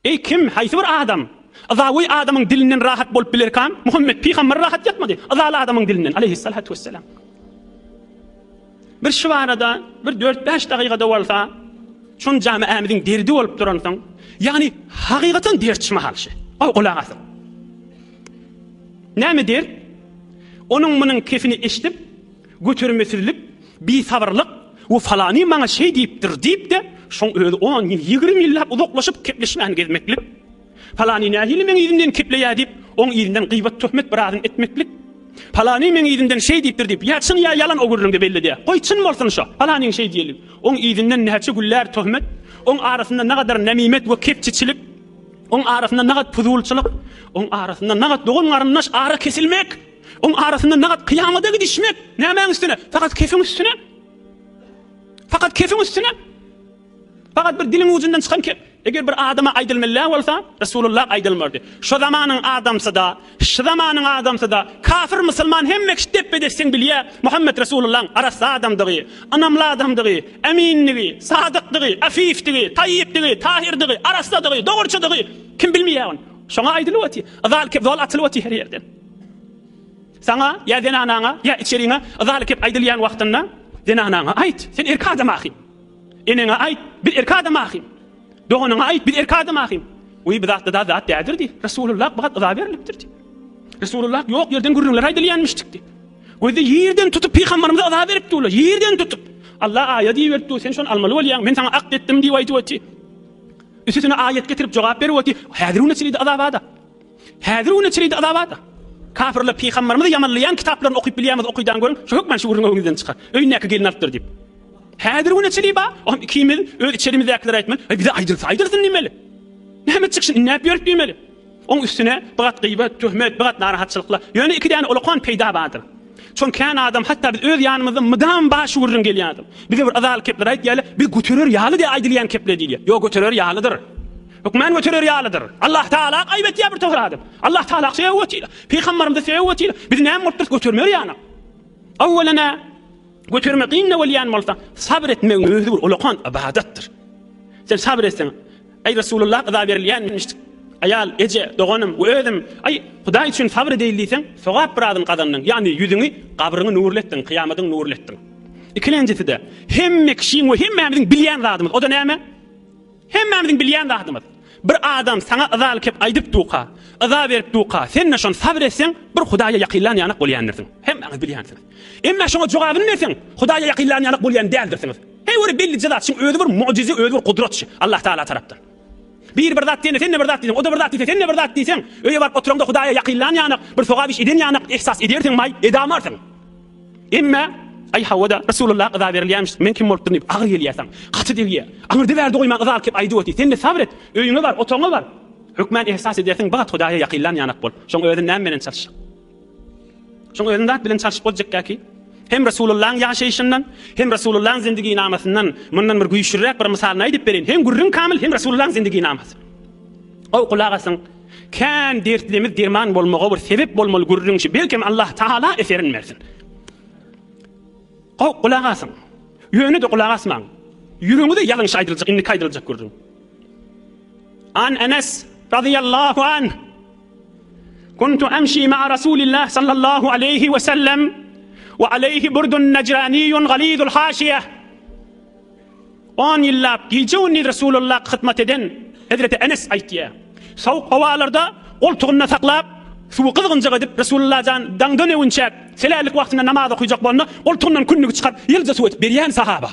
Ey kim? Haysi bir adam? Azawi adamın dilinden rahat bolup bilerken Muhammed peygamber rahat yatmadı. Azalı adamın dilinden aleyhissalatu vesselam. Bir şuvarada bir 4-5 dakikada bolsa şun jamiamizin derdi bolup duransan, yani hakikaten dertçi mahalşy. O kulak asın. Näme der? Onun bunun kefini eşitip, götürmesilik, bir sabırlık, o falani bana şey deyiptir deyip de, şun öyle 10 yıl, 20 yıl uzaklaşıp kepleşmeyen gezmeklik. Falani nahili men izinden kepleye deyip, onun izinden gıybet töhmet birazın etmeklik. Falani men izinden şey deyiptir deyip, ya çın ya yalan ogurluğunda belli diye. Koy çın bolsun şu, falani'nin şey diyelim. Onun izinden nehçe güller töhmet, onun arasında ne kadar nemimet ve kepçiçilik, onun arasında ne kadar puzulçılık, onun arasında ne kadar doğun arınlaş ara kesilmek, onun arasında ne kadar kıyamada gidişmek. Ne hemen üstüne? Fakat kefin üstüne. Fakat kefin üstüne. Fakat bir dilin ucundan çıkan kef. Eğer bir adama aydılmalla olsa, Resulullah aydılmırdı. Şu zamanın adamsa da, kafir Müslüman hem mekşit depedesin bilye, Muhammed Resulullah'ın arası adamdığı, anamlı adamdığı, eminliği, sadıklığı, afifliği, tayyipliği, tahirliği, araslığı, doğruçuluğu, kim bilmiyor onu? Şuna aydılıyordu. Azal kef zol atılıyordu her yerden. Sana, ya zenanana, ya içeriğine, azal kef aydılyan vaktinde, zenanana ait, sen erka adam ahim. Enine ait, bir erka adam ahim. Doğununa ait bir erka adam ahim. Uy bizatta da zat değerdirdi. Resulullah bagat azab veriliptirdi. Resulullah yok yerden gürrünler aydılyanmıştıkdı. Gözde yerden tutup peygamberimize azab veripdi ola. Yerden tutup. Allah ayet verdi. Sen şon almalı olyan. Men sana akt ettim diye ayet etti. Üstüne ayet getirip cevap veriyordu. Hadirune çilidi azabada. Hadirune çilidi azabada. Kafirler peygamberimize yamanlayan kitaplarını okuyup bilyamız okuydan görün. Şu hükmen şu gürrünün önünden çıkar. Öyneki gelin arttır deyip. Hadirune çilidi ba. O ikimiz öyle içerimizde aklar aytman. Bize aydırsın nimeli. Näme çıksın näp yörüp demeli. Onun üstüne bigat gıybet, töhmet, bigat narahatçılıklar. Yani iki tane ulukan peyda vardır. Çünkü adam hatta biz öz yanımızda mıdam başı vurun geliyen adam. Bize bir azal kepler ait gele, bir götürür yağlı diye aydılyan kepler değil. Yok götürür yağlıdır. Hükmen götürür yağlıdır. Allah Teala kaybet ya bir tohur adam. Allah Teala sevvetiyle. Peygamberim de sevvetiyle. Biz näme mutlu götürmür yana. Evvelena götürmeqinne veliyan malta. Sabretmeğin özü bir ulukan ibadettir. Sen sabretsen. Ey Resulullah azab verilýänmişdik. Ayal, ece, doğanım, ödüm. Ay, Hudaý üçin sabr edildiýsen, sowap biradyn kazandyň. Yani yüzüňi, kabryňy nurletdiň, kıyamadyň nurletdiň. İkilenjisi de, hemme kişiň we hemmemiziň bilýän zadymyz. O da näme? Hemmemiziň bilýän zadymyz. Bir adam sana azal kep aýdyp duqa, azab berip duqa, sen näşon sabr etseň, bir Hudaýa ýakynlan ýanyk bolýandyrsın. Hemmemiz bilýänsiniz. Emma şoňa jogabyny berseň, Hudaýa ýakynlan ýanyk bolýan däldirsiniz. Hey, öyle belli zat, şoň özi bir mucize, özi bir kudret Allah Teala tarapdan. Bir zat diýen, sen bir zat diýen, o da bir zat diýen, sen bir zat diýsen, öýe barıp oturanda Hudaýa ýakynlan ýanyk, bir sowap iş eden ýanyk ihsas ederdiň may, edamarsyň. Emma ay hawada Resulullah azab verilýänmiş, men kim bolup durýan, agyr gelýärsiň, gaty dilýär. Agyr berdi goýman azal kep aýdy öti, sen de sabret, öýüňe bar, otoňa bar. Hükmen ihsas edersiň, bagat Hudaýa ýakynlan ýanyk bol. Şoň özüň näme bilen çalyş. Şoň özüň zat bilen çalyşyp boljak ki, hem Resulullah'ın yaşayışından, hem Resulullah'ın zindigi namasından, bundan bir güýçlürek bir misalny aýdyp berin. Hem gürrün kamil, hem Resulullah'ın zindigi namasy. O kulak asın, kan dertlimiz derman bolmagy bir sebep bolmaly gürrün şi, belkim Allah Taala eserin bersin. O kulak asın, ýöne de kulak asmaň. Ýüregiňi de ýalňyş aýdyljak, indi kaýdyljak gürrün. An Enes radıyallahu anh, kuntu amşi ma'a Rasulillah sallallahu aleyhi ve sellem, ve aleyhi burdun necraniyyun galidul haşiyeh. 10 yıllap giyceunni Resulullah hıtmat eden Hazreti Enes aytdiýär. Sowuk hawalarda oltuğuna saklap, suwu kızgınca edip Resulullah jan daňdan ewinçäk, selälik wagtynda namaz okuyjak bolna, oltuğundan künnügi çykar, ýylja suw etip berýän sahaba.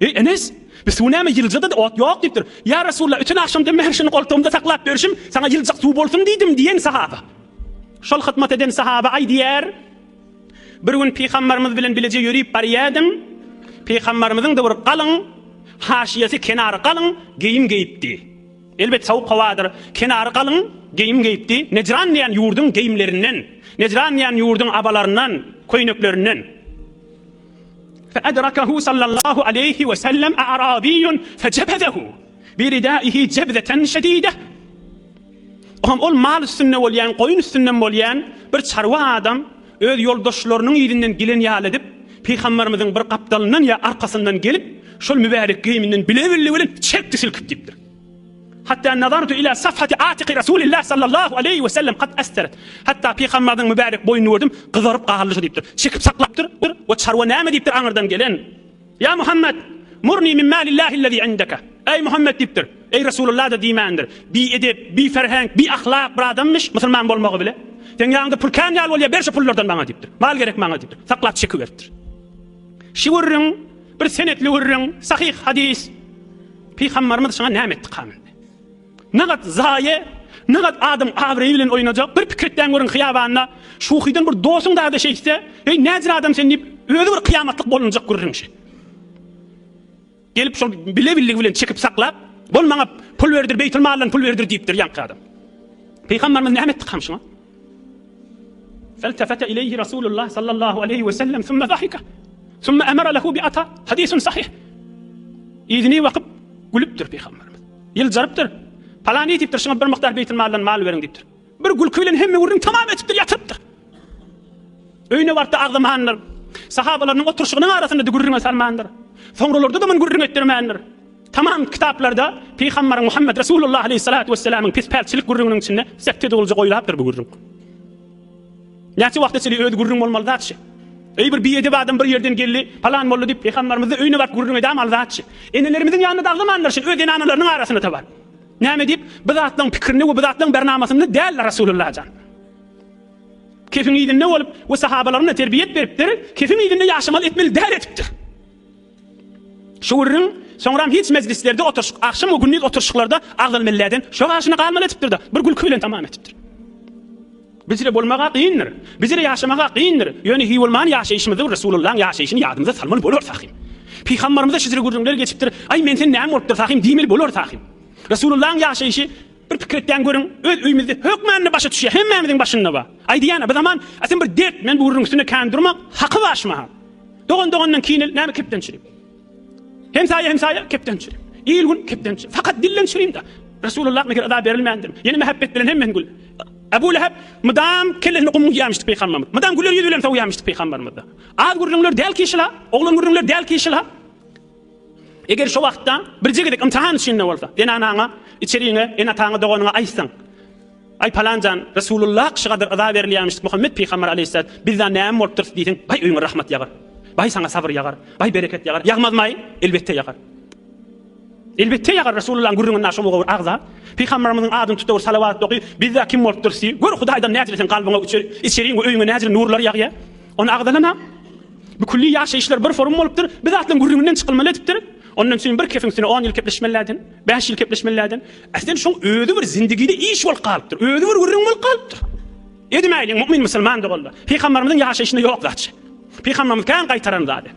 Ey Enes, biz suw näme ýylja da ot ýok diýipdir. Ya Resulullah, bütün akşam da şunu oltuğumda saklap berişim, sana ýyljak suw bolsun diýdim diýen sahaba. Şol hıtmat eden sahaba aýdýar. Bir gün peygamberimiz bilen bilece yürüyüp barýardım. Peygamberimiziň de bir galyň haşiyesi kenary galyň geyim geyipdi. Elbet sowuk hawadyr. Kenary galyň geyim geyipdi. Necran diýen ýurduň geyimlerinden, Necran diýen ýurduň abalaryndan, köýneklerinden. Fa adrakahu sallallahu aleyhi ve sellem a'rabiyyun fejebadahu bi ridaihi jebdatan şedide. Ol mal üstünde bolýan, goýun üstünden bolýan bir çarwa adam öz yoldaşlarynyň ýerinden gelen ýaly edip, peygamberimiziň bir gapdalyndan ýa arkasyndan gelip, şol mübarek geyiminden bile bilen çekdi silkip gitdi. حتى نظرت إلى صفحة عاتق رسول الله صلى الله عليه وسلم قد أسترت. حتى Peygamberden mübarek boynunu gördüm, kızarıp qağırlışı deyiptir. Çıkıp saklaptır ve çarwa näme deyiptir aňyrdan gelen. Ya Muhammed, murni min malillahi'llezî indeka. Ey Muhammed deyiptir. Ey Resulullah da diýmändir. Bi edep, bi ferhäng, bi ahlak bir adammış, musulman bolmagy bile. Sen ýaňda pul kan ýaly bolýar, berşe pullardan baňa deyiptir. Mal gerek baňa deyiptir. Saklap çekip beripdir. Şu wurrun, bir senetli wurrun, sahih hadis. Peygamberimiz şoňa näme etdi kamynda? Nagat zaye, nagat adam awry bilen oýnajak, bir pikirden görün hyýabanyna, şuhydan bir dosyň da şeýse, ey näzir adam sen diýip, özi bir kıyamatlyk bolunjak görürüňşi. Gelip şol bile-biligi bilen çekip saklap, bolmaňa pul berdir, Beytul Maldan pul berdir diýipdir ýanky adam. Peygamberimiz näme etdi kamşyňa? فالتفت إليه رسول الله صلى الله عليه وسلم ثم ضحك ثم أمر له بأطا. حديث صحيح. İzni vakıp gülüptür Peygamberimiz. Yıljarıptır. Palani deyiptir, şuna bir miqdar Beytul Maldan mal verin deyiptir. Bir gülkü bilen hemme wurrun tamam etipdir, yatıptır. Öýüne barda agdymanlar. Sahabalaryň oturşygynyň arasynda gürrüňe salmandyr. Soňralarda da men gürrüň etdirmändir. Tamam kitaplarda Peygamber Muhammed Resulullah aleyhissalatu vesselam'ın pispelçilik gürrüňiniň içinde sekte dolja goýulapdyr bu gürrüň. Näçe wagt içinde öýde gürrüň bolmaly zatçy. Ey bir biýede adam bir ýerden geldi, palan boldy diýip Peygamberimiz öýüne barp gürrüň edäm al zatçy. Enelerimizin ýanynda agdymanlar şol öz enanalarynyň arasyna tabar. Näme diýip bu zatlaryň pikirini we bu zatlaryň bernamasyny däl Resulullah jan. Kefin ýedinde bolup we sahabalaryna terbiyet beripdir, kefin ýedinde ýaşamal etmeli däl etipdir. Şu gürrüň soňram hiç meclislerde oturşyk, akşam o günlük oturşyklarda agdalmellerden şo gaşyny galmal etipdir da bir gülkü bilen tamam etipdir. Bizle bolmaga qiyindir. Bizle ýaşamaga qiyindir. Ýöne hi bolman ýaşaýyşymyzy Resulullah'ın ýaşaýyşyny ýadymyza salmaly bolur tahim. Peygamberimiz şizre gürrüňler geçipdir. Ay men sen näme bolupdyr tahim diýmeli bolur tahim. Resulullah'ın ýaşaýyşy bir pikirden görüň, öz öýümizde hökmände başa düşýär, hemmemiziň başynda ba. Ay diýäne bu zaman asen bir dert men bu gürrüň üstüne kandyrmak haky başma. Dogan-dogandan kiýin näme kepden çyrip. Hemsaýa kepden çyrip. İlgün kepden çyrip. Fakat dillen çyrip da. Resulullah meger ada berilmändir. Ýene mehabbet bilen hemmen gül. Abu Lahab madam kellerini qumuk ýamışdy Peygamberimiz. Madam güler ýüzü bilen taw ýamışdy Peygamberimiz. Az gürrüňler däl kişila, oglan gürrüňler däl kişila. Eger şo wagtda bir jegedek imtihan içinde bolsa, den anaňa, içeriňe, en ataňa doganyňa aýsaň. Ay palanjan Resulullah şygadyr ada berilýärmiş Muhammed Peygamber aleyhissalam bizden näme bolupdyr diýdiň. Bay öýüňe rahmat ýagar. Bay sana sabır ýagar. Bay bereket ýagar. Ýagmazmy? Elbetde ýagar. Elbette ýagar Resulullah'ın gürrüňinden şomoga agza. Peygamberimiziň adyny tutawur salawat okuy. Bizde kim bolupdyr si? Gör Hudaýdan näçelesen galbyňa içeriňe öýüňe näçe nurlar ýagýar. Onu agdalana. Bu kulli ýaşaýyşlar bir forum bolupdyr. Biz atlaň gürrüňinden çykylmaly etipdir. Ondan soň bir kefin sene 10 ýyl kepleşmelerden, 5 ýyl kepleşmelerden. Aslında şoň öýde bir zindagide iş bolup galypdyr. Öýde bir gürrüň bolup galypdyr. Edmeýin mu'min musulman da boldy. Peygamberimiziň ýaşaýyşynda ýok zatçy. Peygamberimiz kan gaýtaran zady.